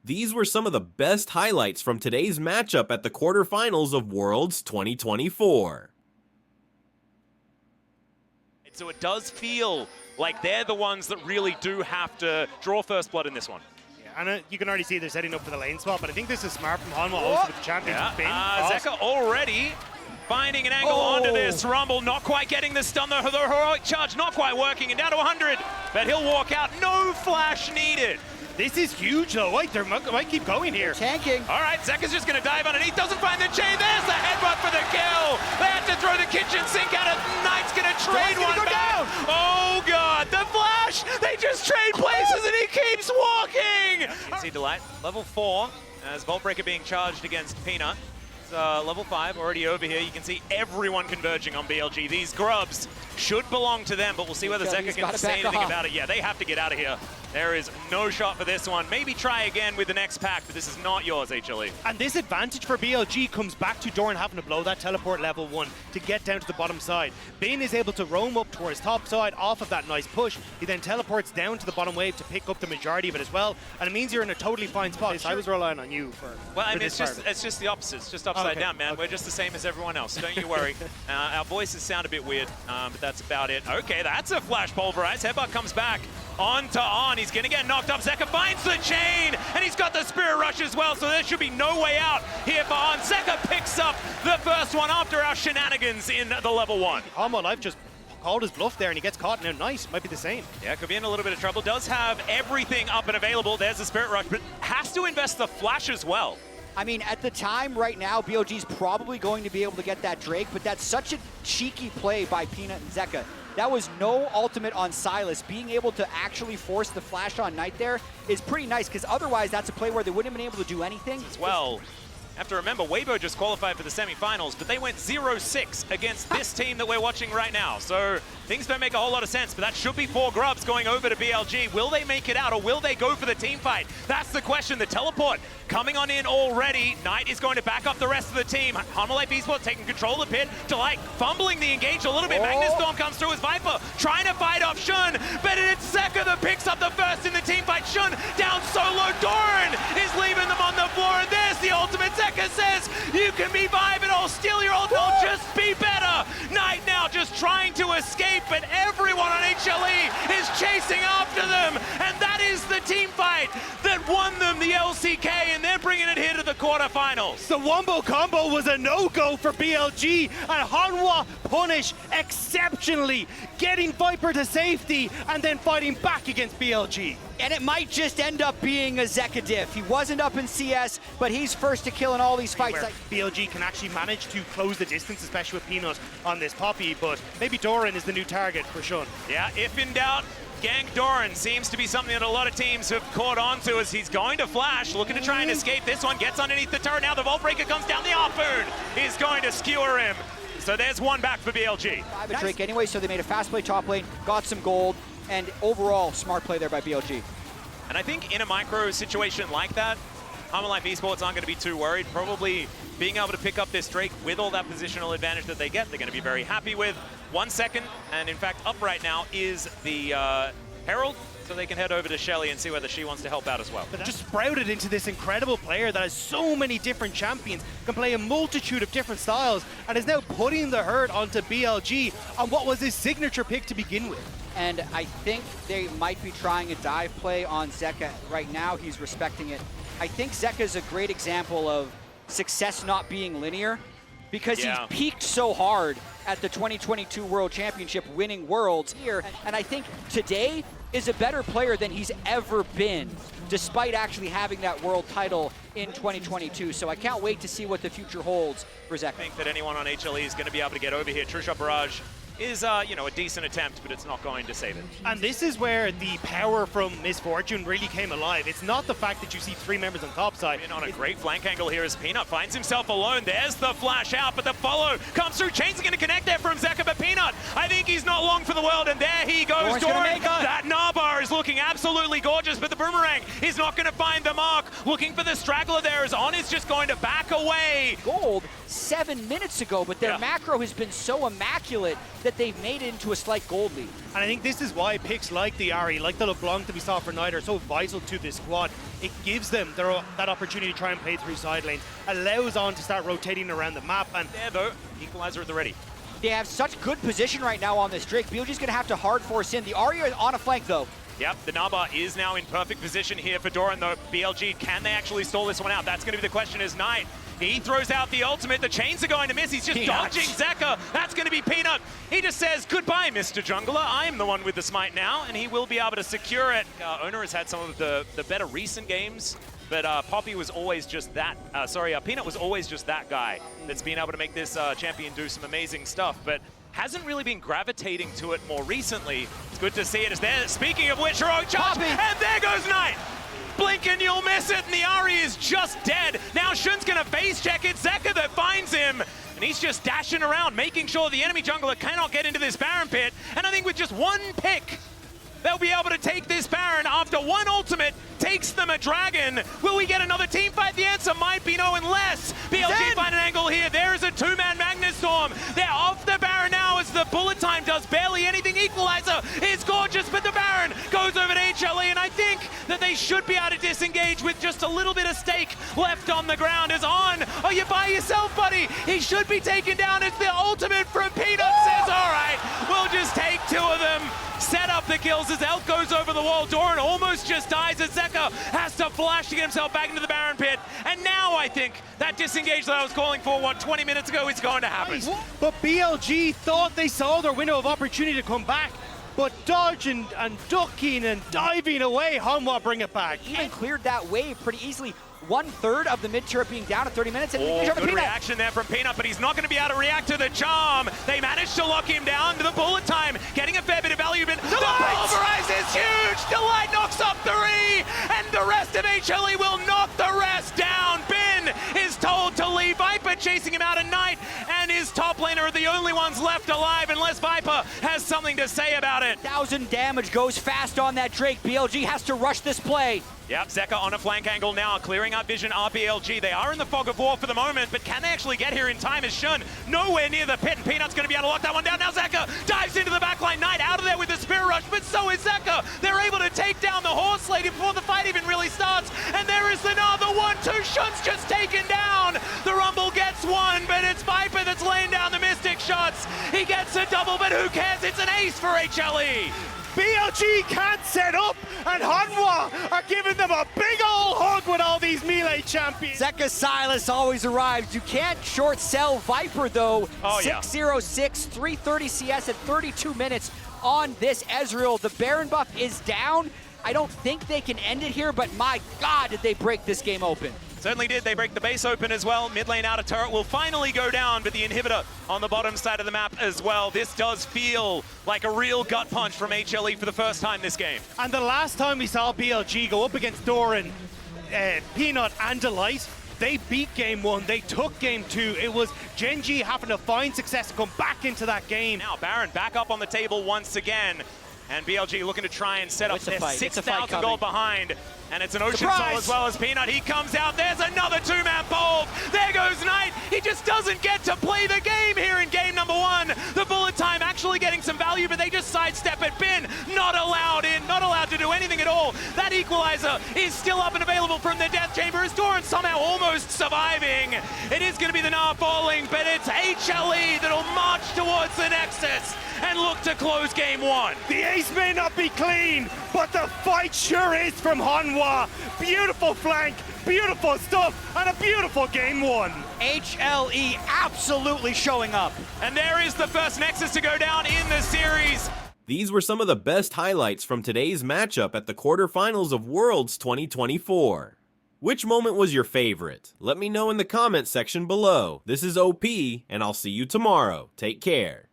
These were some of the best highlights from today's matchup at the quarterfinals of Worlds 2024. So it does feel like they're the ones that really do have to draw first blood in this one. Yeah, and you can already see they're setting up for the lane swap, but I think this is smart from Hanwha also with the champions. Yeah. Zeka already finding an angle onto this Rumble, not quite getting the stun, the heroic charge not quite working, and down to 100, but he'll walk out, no flash needed. This is huge though. Wait, they might keep going here. Tanking. All right, Zeka's just gonna dive underneath, doesn't find the chain. There's the headbutt for the kill. They have to throw the kitchen sink out of Knight's gonna trade one back. Oh God, the flash! They just trade places and he keeps walking! See Delight, level 4, as Vaultbreaker being charged against Peanut. Level 5 already over here. You can see everyone converging on BLG. These grubs should belong to them, but we'll see whether Zeka can say anything about it. Yeah, they have to get out of here. There is no shot for this one. Maybe try again with the next pack, but this is not yours, HLE. And this advantage for BLG comes back to Doran having to blow that teleport level 1 to get down to the bottom side. Bane is able to roam up towards top side off of that nice push. He then teleports down to the bottom wave to pick up the majority of it as well. And it means you're in a totally fine spot. So I was relying on you for Well, I mean, it's just the opposite. It's just upside down, man. Okay. We're just the same as everyone else. Don't you worry. Our voices sound a bit weird, but that's about it. Okay, that's a flash pulverize. Headbutt comes back. On to on. He's going to get knocked up. Zeka finds the chain, and he's got the Spirit Rush as well, so there should be no way out here for On. Zeka picks up the first one after our shenanigans in the level 1. Hanwha Life just called his bluff there, and he gets caught. Now, nice. Might be the same. Yeah, could be in a little bit of trouble. Does have everything up and available. There's the Spirit Rush, but has to invest the flash as well. I mean, at the time right now, BLG's probably going to be able to get that Drake, but that's such a cheeky play by Peanut and Zeka. That was no ultimate on Silas. Being able to actually force the flash on Knight there is pretty nice, because otherwise that's a play where they wouldn't have been able to do anything. As well, have to remember, Weibo just qualified for the semifinals, but they went 0-6 against this team that we're watching right now. So things don't make a whole lot of sense, but that should be 4 grubs going over to BLG. Will they make it out, or will they go for the team fight? That's the question. The teleport coming on in already. Knight is going to back up the rest of the team. Hanwha Life Esports taking control of the pit. Delight fumbling the engage a little bit. Magnus Storm comes through as Viper, trying to fight off Shun, but it's Zeka that picks up the first in the team fight. Shun down solo. Doran is leaving them on the floor, and there's the ultimate. Zeka says, you can be vibing, I'll steal your ult, I'll just be better. Knight now just trying to escape, but everyone on HLE is chasing after them, and that is the team fight that won them the LCK, and they're bringing it here to the quarterfinals. The Wombo combo was a no-go for BLG, and Hanwha punish exceptionally, getting Viper to safety and then fighting back against BLG. And it might just end up being a Zeka diff. He wasn't up in CS, but he's first to kill in all these fights. BLG can actually manage to close the distance, especially with Peanut on this Poppy, but maybe Doran is the new target for Shun. Yeah, if in doubt, gank Doran seems to be something that a lot of teams have caught on to, as he's going to flash, looking to try and escape. This one gets underneath the turret. Now the Vaultbreaker comes down. The Harpoon is going to skewer him. So there's one back for BLG. Nice. Drake anyway, so they made a fast play top lane, got some gold, and overall, smart play there by BLG. And I think in a micro situation like that, Hanwha Life Esports aren't going to be too worried. Probably being able to pick up this Drake with all that positional advantage that they get, they're going to be very happy with. 1 second, and in fact, up right now is the Herald, so they can head over to Shelly and see whether she wants to help out as well. But just sprouted into this incredible player that has so many different champions, can play a multitude of different styles, and is now putting the hurt onto BLG on what was his signature pick to begin with. And I think they might be trying a dive play on Zeka right now. He's respecting it. I think Zeka is a great example of success not being linear, because he peaked so hard at the 2022 World Championship, winning Worlds here. And I think today is a better player than he's ever been, despite actually having that world title in 2022. So I can't wait to see what the future holds for Zeka. I think that anyone on HLE is going to be able to get over here. True Shot Barrage is, you know, a decent attempt, but it's not going to save it. And this is where the power from Misfortune really came alive. It's not the fact that you see 3 members on top side. In on a great flank angle here as Peanut finds himself alone. There's the flash out, but the follow comes through. Chain's going to connect there from Zeka, but Peanut, I think he's not long for the world, and there he goes. Doran, that Narbar is looking absolutely absolutely gorgeous, but the boomerang is not going to find the mark. Looking for the straggler there as On is just going to back away. Gold 7 minutes ago, but their macro has been so immaculate that they've made it into a slight gold lead. And I think this is why picks like the Ari, like the LeBlanc that we saw for Knight, are so vital to this squad. It gives them that opportunity to try and play through side lanes, allows On to start rotating around the map. And there though, equalizer at the ready. They have such good position right now on this Drake. BLG's going to have to hard force in. The Arya on a flank though. Yep, the Naba is now in perfect position here for Doran, though. BLG, can they actually stall this one out? That's going to be the question as Knight. He throws out the ultimate. The chains are going to miss. He's just dodging Zeka. That's going to be Peanut. He just says, goodbye, Mr. Jungler. I'm the one with the smite now, and he will be able to secure it. Owner has had some of the better recent games, but Poppy was always just that. Peanut was always just that guy that's been able to make this champion do some amazing stuff, but hasn't really been gravitating to it more recently. It's good to see it as there. Speaking of which, heroic charge, and there goes Knight. Blink and you'll miss it, and the Ari is just dead. Now Shun's gonna face check it. Zeka that finds him, and he's just dashing around, making sure the enemy jungler cannot get into this Baron pit. And I think with just one pick, they'll be able to take this Baron after one ultimate takes them a dragon. Will we get another team fight? The answer might be no unless BLG find an angle here. There is a two-man Magnustorm. They're off the Baron now as the bullet time does barely anything. Equalizer is gorgeous, but the Baron goes over to HLE, and I think that they should be able to disengage with just a little bit of stake left on the ground. As On, are you by yourself, buddy? He should be taken down. It's the ultimate from Peanut. Says, all right, we'll just take two of them. Set up the kills as Elk goes over the wall. Doran almost just dies as Zeka has to flash to get himself back into the Baron pit. And now I think that disengage that I was calling for, 20 minutes ago, is going to happen. But BLG thought they saw their window of opportunity to come back, but dodging and ducking and diving away, Hanwha bring it back. Even cleared that wave pretty easily. 1/3 of the mid turret being down at 30 minutes. And good reaction there from Peanut, but he's not going to be able to react to the charm. They managed to lock him down to the bullet time, getting a fair bit of value. But the pulverize is huge. Delight knocks up 3, and the rest of HLE will knock the rest down. Ben is told to leave. Viper chasing him out at Night, and his top laner are the only ones left alive unless Viper has something to say about it. 1,000 damage goes fast on that Drake. BLG has to rush this play. Yep, Zeka on a flank angle now, clearing out vision RPLG. They are in the fog of war for the moment, but can they actually get here in time? Is Shun nowhere near the pit, and Peanut's going to be able to lock that one down. Now Zeka dives into the backline. Knight out of there with the Spirit Rush, but so is Zeka. They're able to take down the Horse Lady before the fight even really starts, and there is another 1-2. Shun's just taken down. The Rumble gets one, but it's Viper that's laying down the Mystic shots. He gets a double, but who cares? It's an ace for HLE. BLG can't set up, and Hanwha are giving them a big old hug with all these melee champions. Zeka Silas always arrives. You can't short sell Viper though. Oh, 606, 330 CS at 32 minutes on this Ezreal. The Baron buff is down. I don't think they can end it here, but my God, did they break this game open. Certainly did. They break the base open as well. Mid lane outer turret will finally go down, but the inhibitor on the bottom side of the map as well. This does feel like a real gut punch from HLE for the first time this game. And the last time we saw BLG go up against Doran, Peanut and Delight, they beat game 1, they took game 2. It was Gen.G having to find success to come back into that game. Now Baron back up on the table once again. And BLG looking to try and set up their 6,000 gold behind. And it's an Ocean Soul as well as Peanut. He comes out. There's another two-man bolt. There goes Knight. He just doesn't get to play the game here in game number 1. The bullet time actually getting some value, but they just sidestep it. Ben not allowed in, not allowed to do anything at all. That equalizer is still up and available from the Death Chamber. Is Doran somehow almost surviving? It is going to be the Gnar falling, but it's HLE that'll march towards the Nexus and look to close game 1. The ace may not be clean, but the fight sure is from Hanwha. Beautiful flank, beautiful stuff, and a beautiful game 1. HLE absolutely showing up. And there is the first Nexus to go down in the series. These were some of the best highlights from today's matchup at the quarterfinals of Worlds 2024. Which moment was your favorite? Let me know in the comment section below. This is OP, and I'll see you tomorrow. Take care.